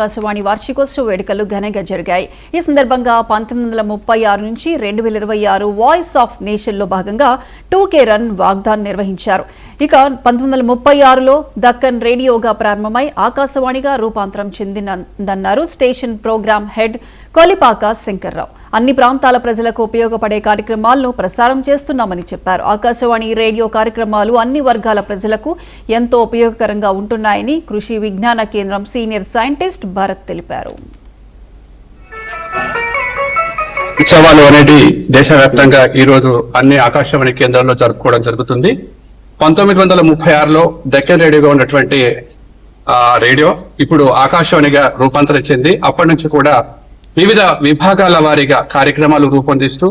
ఆకాశవాణి వార్షికోత్సవ వేడుకలు ఘనంగా జరిగాయి. ఈ సందర్భంగా 1936 నుంచి 2026 వాయిస్ ఆఫ్ నేషన్ లో భాగంగా 2K రన్ వాగ్దాన్ నిర్వహించారు. ఇక 1936లో దక్కన్ రేడియోగా ప్రారంభమై ఆకాశవాణిగా రూపాంతరం చెందిందన్నారు station program head Kolipaka Shankar Rao. అన్ని ప్రాంతాల ప్రజలకు ఉపయోగపడే కార్యక్రమాలను ప్రసారం చేస్తున్నామని చెప్పారు. ఆకాశవాణి రేడియో కార్యక్రమాలు అన్ని వర్గాల ప్రజలకు ఎంతో ఉపయోగకరంగా ఉంటున్నాయని కృషి విజ్ఞాన కేంద్రం సీనియర్ సైంటిస్ట్ భరత్ తెలిపారు. ఉత్సవాలు అనేది దేశవ్యాప్తంగా ఈ రోజు అన్ని ఆకాశవాణి కేంద్రాల్లో జరుపుకోవడం జరుగుతుంది. 1936లో దక్కన్ రేడియోగా ఉన్నటువంటి రేడియో ఇప్పుడు ఆకాశవాణిగా రూపాంతరం చెంది అప్పటి నుంచి కూడా వివిధ విభాగాల వారీగా కార్యక్రమాలు రూపొందిస్తూ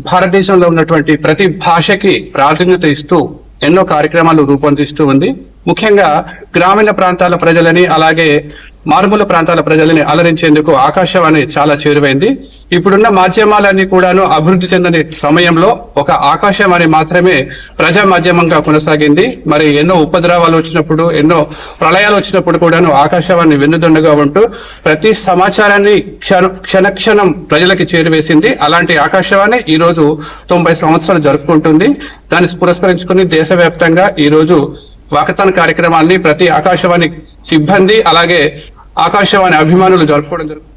భారతదేశంలో ఉన్నటువంటి ప్రతి భాషకి ప్రాధాన్యత ఇస్తూ ఎన్నో కార్యక్రమాలు రూపొందిస్తూ ఉంది. ముఖ్యంగా గ్రామీణ ప్రాంతాల ప్రజలని అలాగే మారుమూల ప్రాంతాల ప్రజలని అలరించేందుకు ఆకాశవాణి చాలా చేరువైంది. ఇప్పుడున్న మాధ్యమాలన్నీ కూడాను అభివృద్ధి చెందని సమయంలో ఒక ఆకాశవాణి మాత్రమే ప్రజా మాధ్యమంగా కొనసాగింది. మరి ఎన్నో ఉపద్రవాలు వచ్చినప్పుడు, ఎన్నో ప్రళయాలు వచ్చినప్పుడు కూడాను ఆకాశవాణి వెన్నుదన్నుగా ఉంటూ ప్రతి సమాచారాన్ని క్షణక్షణం ప్రజలకి చేరువేసింది. అలాంటి ఆకాశవాణి ఈ రోజు 90 సంవత్సరాలు జరుపుకుంటుంది. దాన్ని పురస్కరించుకుని దేశవ్యాప్తంగా ఈ రోజు వాకథాన్ కార్యక్రమాల్ని ప్రతి ఆకాశవాణి సిబ్బంది అలాగే ఆకాశవాణి అభిమానులు జరుపుకోవడం జరుగుతుంది.